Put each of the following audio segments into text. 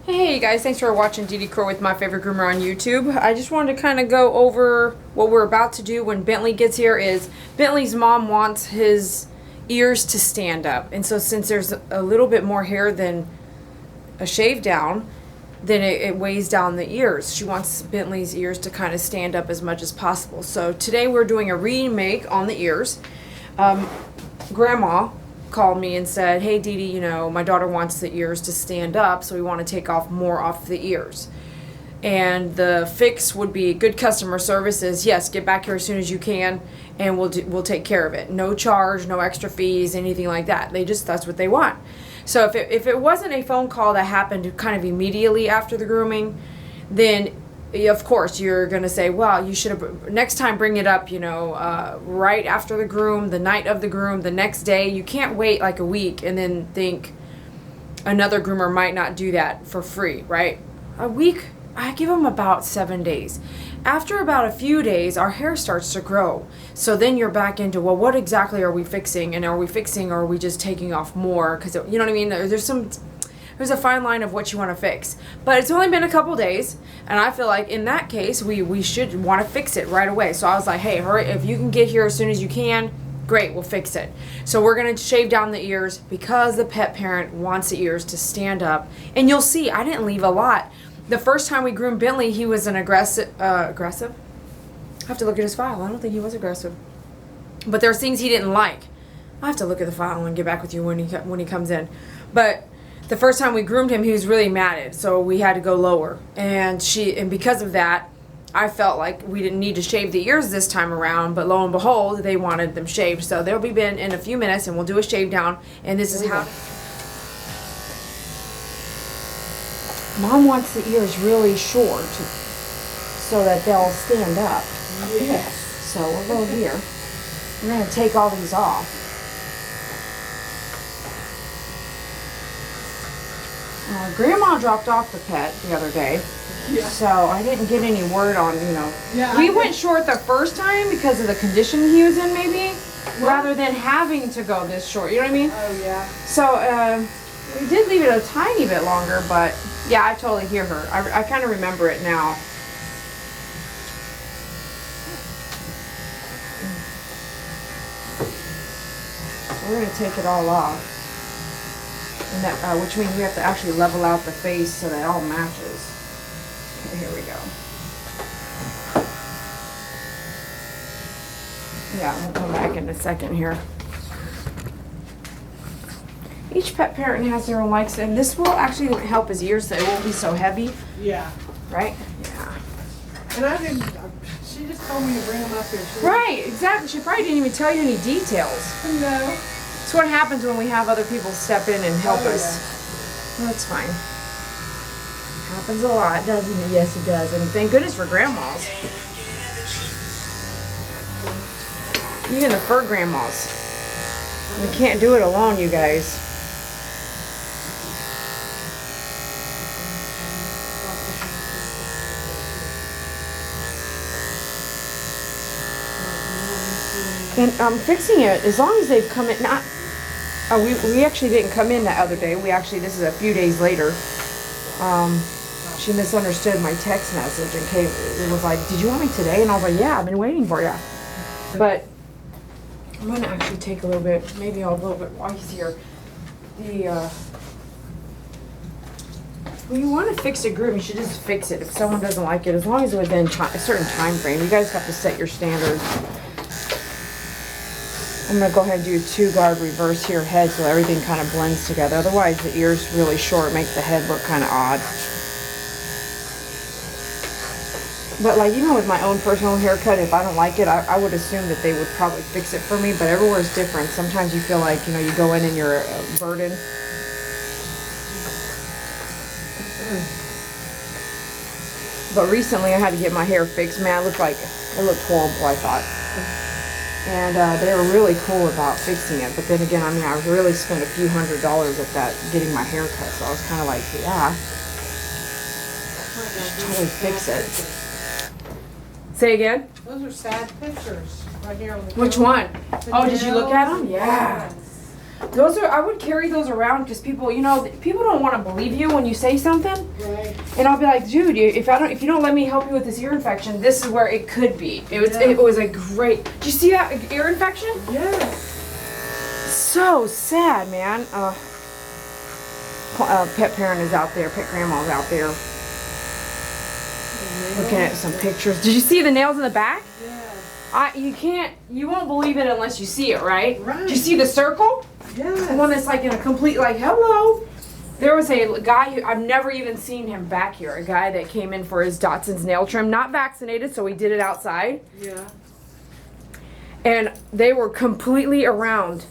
Hey guys, thanks for watching Dee Crow with My Favorite Groomer on YouTube. I just wanted to kind of go over what we're about to do when Bentley gets here. Is Bentley's mom wants his ears to stand up, and so since there's a little bit more hair than a shave down, then it weighs down the ears. She wants Bentley's ears to kind of stand up as much as possible. So today we're doing a remake on the ears. Grandma called me and said, hey Dee Dee, my daughter wants the ears to stand up, so we want to take off more off the ears. And the fix would be good customer service is, yes, get back here as soon as you can and we'll take care of it. No charge, no extra fees, anything like that. That's what they want. So if it wasn't a phone call that happened kind of immediately after the grooming, then of course you're going to say, well, you should have next time bring it up, right after the groom, the night of the groom, the next day. You can't wait like a week and then think another groomer might not do that for free, right? A week, I give them about 7 days. After about a few days, our hair starts to grow. So then you're back into, well, what exactly are we fixing? And are we fixing or are we just taking off more? Because, you know what I mean? There's a fine line of what you want to fix. But it's only been a couple days, and I feel like in that case, we should want to fix it right away. So I was like, hey, hurry, if you can get here as soon as you can, great, we'll fix it. So we're going to shave down the ears because the pet parent wants the ears to stand up. And you'll see, I didn't leave a lot. The first time we groomed Bentley, he was an aggressive? I have to look at his file. I don't think he was aggressive. But there's things he didn't like. I have to look at the file and get back with you when he comes in. But the first time we groomed him, he was really matted, so we had to go lower. And because of that, I felt like we didn't need to shave the ears this time around, but lo and behold, they wanted them shaved. So they'll be in a few minutes, and we'll do a shave down, and this is how. Mom wants the ears really short so that they'll stand up. Yes. So we'll go here. We're going to take all these off. Grandma dropped off the pet the other day, so I didn't get any word on, Yeah, we went short the first time because of the condition he was in, maybe, rather than having to go this short, you know what I mean? Oh, yeah. So, we did leave it a tiny bit longer, but, yeah, I totally hear her. I kind of remember it now. So we're going to take it all off. And that, which means we have to actually level out the face so that it all matches. Okay, here we go. Yeah, we'll come back in a second here. Each pet parent has their own likes, and this will actually help his ears so it won't be so heavy. Yeah. Right? Yeah. And she just told me to bring them up here. Right, exactly. She probably didn't even tell you any details. No. It's what happens when we have other people step in and help us. Yeah. Well, that's fine. Happens a lot, doesn't it? Yes, it does. And thank goodness for grandmas. Even the fur grandmas. We can't do it alone, you guys. And I'm fixing it as long as they've come in. We actually didn't come in that other day. This is a few days later. She misunderstood my text message and it was like, did you want me today? And I was like, yeah, I've been waiting for you. But I'm going to actually take a little bit, maybe a little bit while he's here. When you want to fix a groom, you should just fix it. If someone doesn't like it, as long as it's within a certain time frame, you guys have to set your standards. I'm going to go ahead and do a 2-guard reverse here head so everything kind of blends together. Otherwise, the ear's really short, makes the head look kind of odd. But like, with my own personal haircut, if I don't like it, I would assume that they would probably fix it for me, but everywhere's different. Sometimes you feel like, you go in and you're a burden. But recently I had to get my hair fixed. Man, it looked horrible, I thought. And they were really cool about fixing it. But then again, I really spent a few $100s at that, getting my hair cut. So I was kind of like, yeah, totally fix it. Say again? Those are sad pictures right here on the Which one? Oh, did you look at them? Yeah. Those are, I would carry those around because people, you know, people don't want to believe you when you say something. Right. And I'll be like, dude, if you don't let me help you with this ear infection, this is where it could be. It was a great. Did you see that ear infection? Yes. So sad, man. Pet parent is out there. Pet grandma's out there looking at some pictures. Did you see the nails in the back? Yeah. You won't believe it unless you see it, right? Right. Did you see the circle? Yes. The one that's like in a complete, like, hello. There was a guy who, I've never even seen him back here. A guy that came in for his Dachshund's nail trim, not vaccinated, so he did it outside. Yeah. And they were completely around.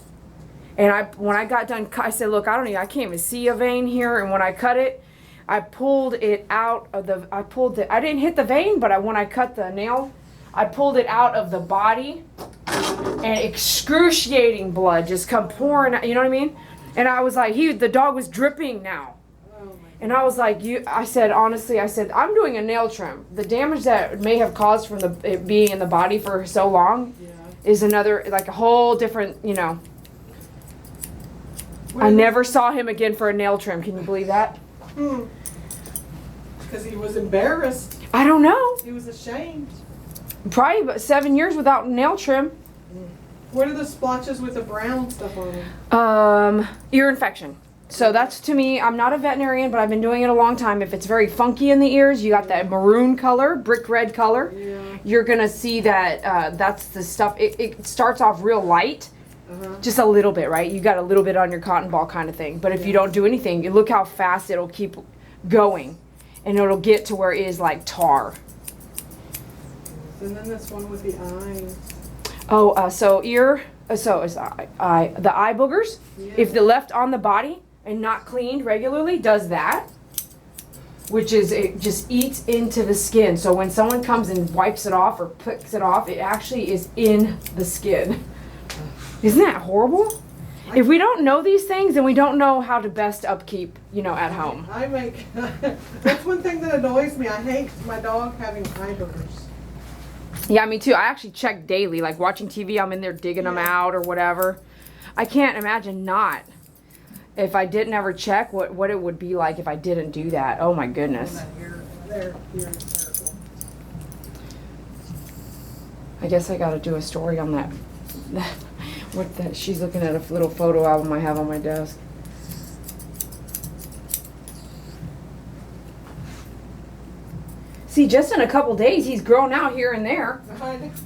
And when I got done, I said, look, I can't even see a vein here. And when I cut it, I pulled it out of I didn't hit the vein, but when I cut the nail, I pulled it out of the body, and excruciating blood just come pouring out, you know what I mean? And I was like, the dog was dripping now. Oh my. And I was like, I said, honestly, I'm doing a nail trim. The damage that it may have caused from it being in the body for so long is another, like a whole different, you know. I never saw him again for a nail trim. Can you believe that? Because he was embarrassed. I don't know. He was ashamed. Probably about 7 years without nail trim. What are the splotches with the brown stuff on them? Ear infection. So that's, to me, I'm not a veterinarian, but I've been doing it a long time. If it's very funky in the ears, you got that maroon color, brick red color. Yeah. You're gonna see that that's the stuff. It starts off real light. Just a little bit, right? You got a little bit on your cotton ball kind of thing. But if you don't do anything, you look how fast it'll keep going. And it'll get to where it is like tar. And then this one with the eyes. Oh, so it's the eye boogers. Yeah. If they're left on the body and not cleaned regularly, does that. Which is, it just eats into the skin. So when someone comes and wipes it off or picks it off, it actually is in the skin. Isn't that horrible? If we don't know these things, then we don't know how to best upkeep, you know, at home. That's one thing that annoys me. I hate my dog having eye boogers. Yeah, me too. I actually check daily. Like watching TV, I'm in there digging them out or whatever. I can't imagine not. If I didn't ever check, what it would be like if I didn't do that. Oh my goodness. Here is terrible. I guess I gotta do a story on that. She's looking at a little photo album I have on my desk. See, just in a couple days, he's grown out here and there.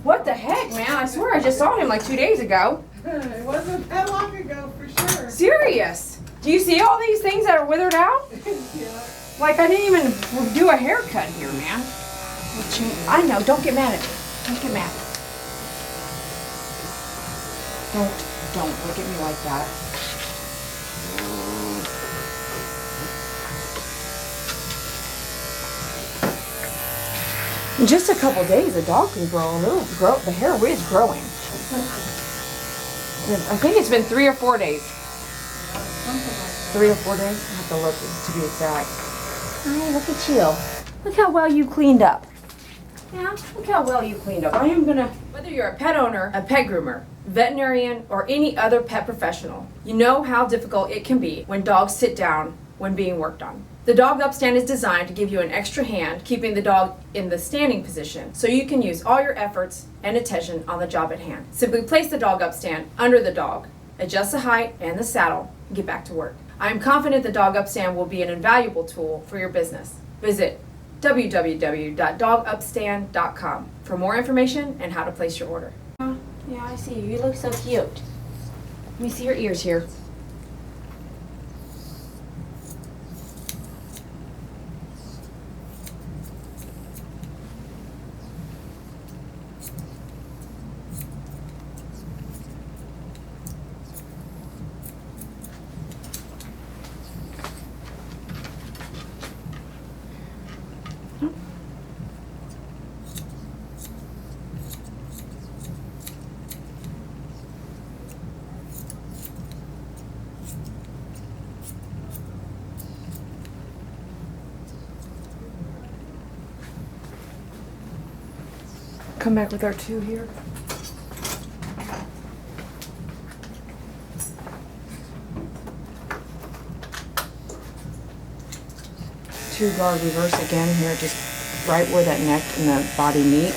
What the heck, man? I swear I just saw him like 2 days ago. It wasn't that long ago, for sure. Serious? Do you see all these things that are withered out? Yeah. Like, I didn't even do a haircut here, man. I know, don't get mad at me. Don't get mad. Don't look at me like that. In just a couple days, the dog can grow a little. The hair is growing. I think it's been 3 or 4 days. 3 or 4 days? I have to look to be exact. Hi, look at you. Look how well you cleaned up. Yeah, look how well you cleaned up. I am gonna, whether you're a pet owner, a pet groomer, veterinarian, or any other pet professional, you know how difficult it can be when dogs sit down when being worked on. The dog upstand is designed to give you an extra hand, keeping the dog in the standing position, so you can use all your efforts and attention on the job at hand. Simply place the dog upstand under the dog, adjust the height and the saddle, and get back to work. I am confident the dog upstand will be an invaluable tool for your business. Visit www.dogupstand.com for more information and how to place your order. Yeah, I see you. You look so cute. Let me see your ears here. Come back with our 2 here. 2-guard reverse again here, just right where that neck and the body meet.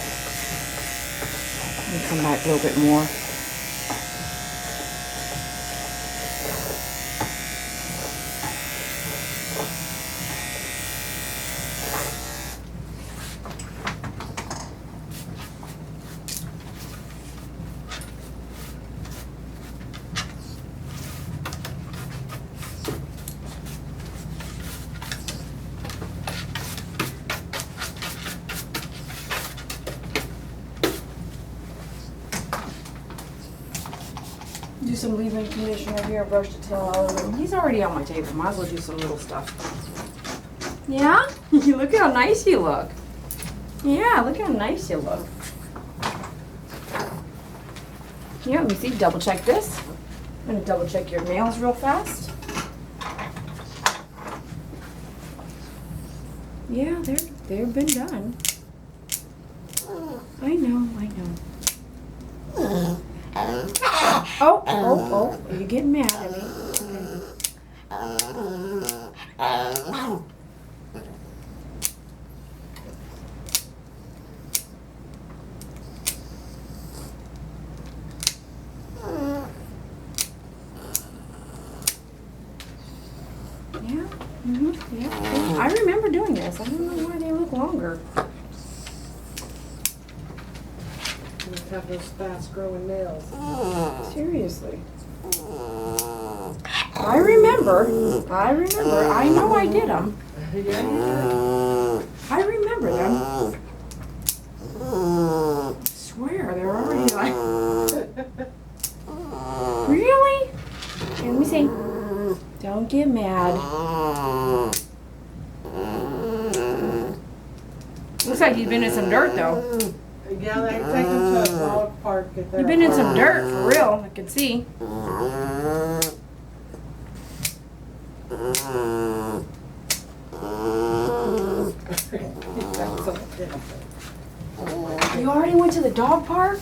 And come back a little bit more. Do some leave-in conditioner here, brush the tail all over him. He's already on my table. Might as well do some little stuff. Yeah? Look how nice you look. Yeah, look how nice you look. Yeah, let me see. Double check this. I'm going to double check your nails real fast. Yeah, they've been done. I know. Oh, you're getting mad at me. Yeah. I remember doing this. I don't know why they look longer. You have those fast growing nails. Seriously. I remember. I know I did them. Yeah. I remember them. I swear, they're already like... Really? Okay, let me see. Don't get mad. Looks like he's been in some dirt, though. Yeah, they take them to a dog park. If they're You've been in some dirt, for real. I can see. You already went to the dog park?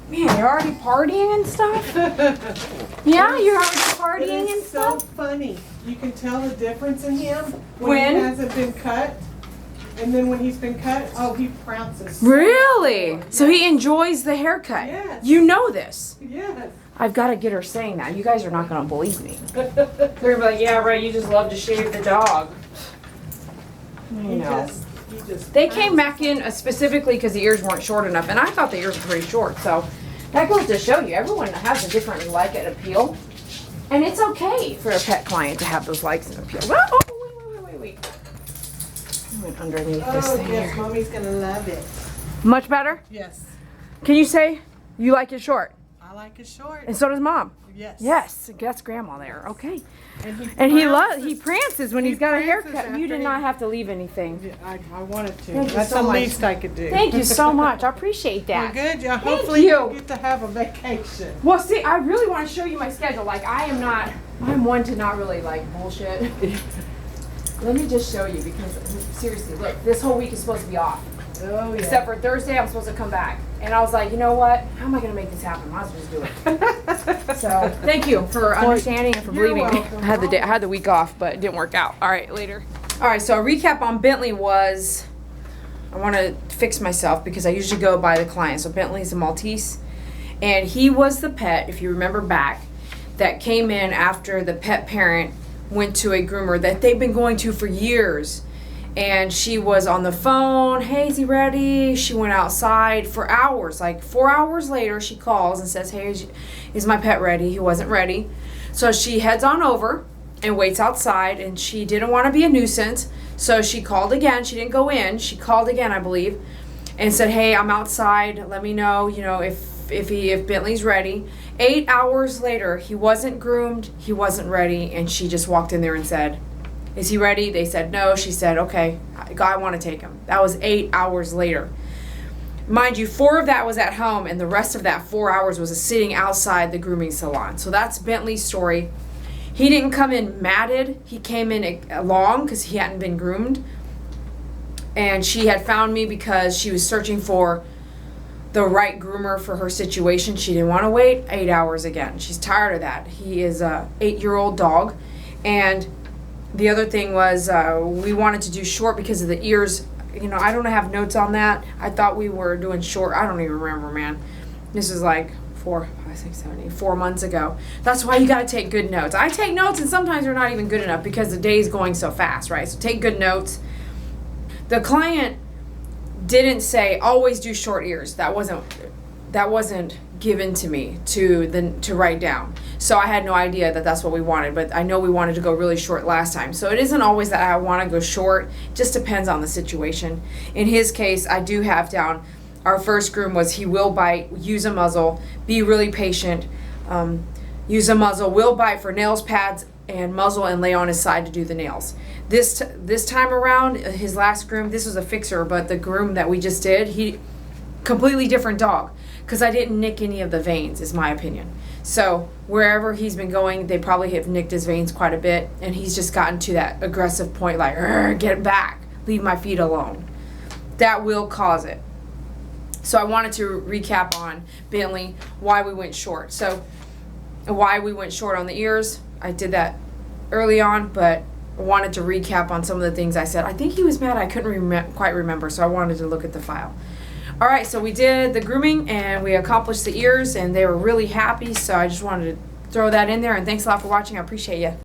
Man, you're already partying and stuff? Yeah, you're already partying and It's so stuff? funny. You can tell the difference in him When? he hasn't been cut. And then when he's been cut, oh, he prounces. Really? So he enjoys the haircut? Yes. You know this. Yes. I've got to get her saying that. You guys are not going to believe me. They're going to be like, yeah, right, you just love to shave the dog. He just They came back in specifically because the ears weren't short enough, and I thought the ears were pretty short. So that goes to show you, everyone has a different like and appeal, and it's okay for a pet client to have those likes and appeal. Oh, wait. I went underneath this Oh, thing yes, here. Mommy's gonna love it. Much better? Yes. Can you say you like it short? I like it short. And so does Mom. Yes. Yes, that's Grandma there. Okay. And He prances when he's got a prances haircut. You after did not have to leave anything. I wanted to. Thank you That's so the much. least I could do. Thank you so much. I appreciate Well, that. good. Yeah, hopefully you. you get to have a vacation. Well, see, I really want to show you my schedule. Like, I'm one to not really like bullshit. Let me just show you because, seriously, look, this whole week is supposed to be off. Oh, yeah. Except for Thursday, I'm supposed to come back. And I was like, you know what? How am I going to make this happen? Might as well just do it. So, thank you for understanding and for You're believing me. welcome. I had the week off, but it didn't work out. All right, later. All right, so a recap on Bentley was, I want to fix myself because I usually go by the client. So Bentley's a Maltese, and he was the pet, if you remember back, that came in after the pet parent went to a groomer that they've been going to for years. And she was on the phone, hey, is he ready? She went outside for hours, like 4 hours later, she calls and says, hey, is my pet ready? He wasn't ready. So she heads on over and waits outside, and she didn't want to be a nuisance. So she called again. She didn't go in. She called again, I believe, and said, hey, I'm outside. Let me know, if Bentley's ready. 8 hours later, he wasn't groomed. He wasn't ready. And she just walked in there and said, is he ready? They said no. She said, okay, I want to take him. That was 8 hours later. Mind you, 4 of that was at home, and the rest of that 4 hours was sitting outside the grooming salon. So that's Bentley's story. He didn't come in matted. He came in long because he hadn't been groomed. And she had found me because she was searching for the right groomer for her situation. She didn't want to wait 8 hours again. She's tired of that. He is a 8-year-old dog, and The other thing was we wanted to do short because of the ears. You know, I don't have notes on that. I thought we were doing short. I don't even remember, man. This is like 4, 5, 6, 7, 8, 4 months ago. That's why you got to take good notes. I take notes, and sometimes they're not even good enough because the day's going so fast, right? So take good notes. The client didn't say always do short ears. That wasn't given to me to write down. So I had no idea that that's what we wanted, but I know we wanted to go really short last time. So it isn't always that I want to go short. It just depends on the situation. In his case, I do have down, our first groom was he will bite, use a muzzle, be really patient, use a muzzle, will bite for nails, pads, and muzzle, and lay on his side to do the nails. This time around, his last groom, this was a fixer, but the groom that we just did, he completely different dog, because I didn't nick any of the veins, is my opinion. So wherever he's been going, they probably have nicked his veins quite a bit, and he's just gotten to that aggressive point, like, get back, leave my feet alone. That will cause it. So I wanted to recap on Bentley, why we went short. So why we went short on the ears, I did that early on, but I wanted to recap on some of the things I said. I think he was mad I couldn't quite remember, so I wanted to look at the file. All right, so we did the grooming, and we accomplished the ears, and they were really happy, so I just wanted to throw that in there, and thanks a lot for watching. I appreciate you.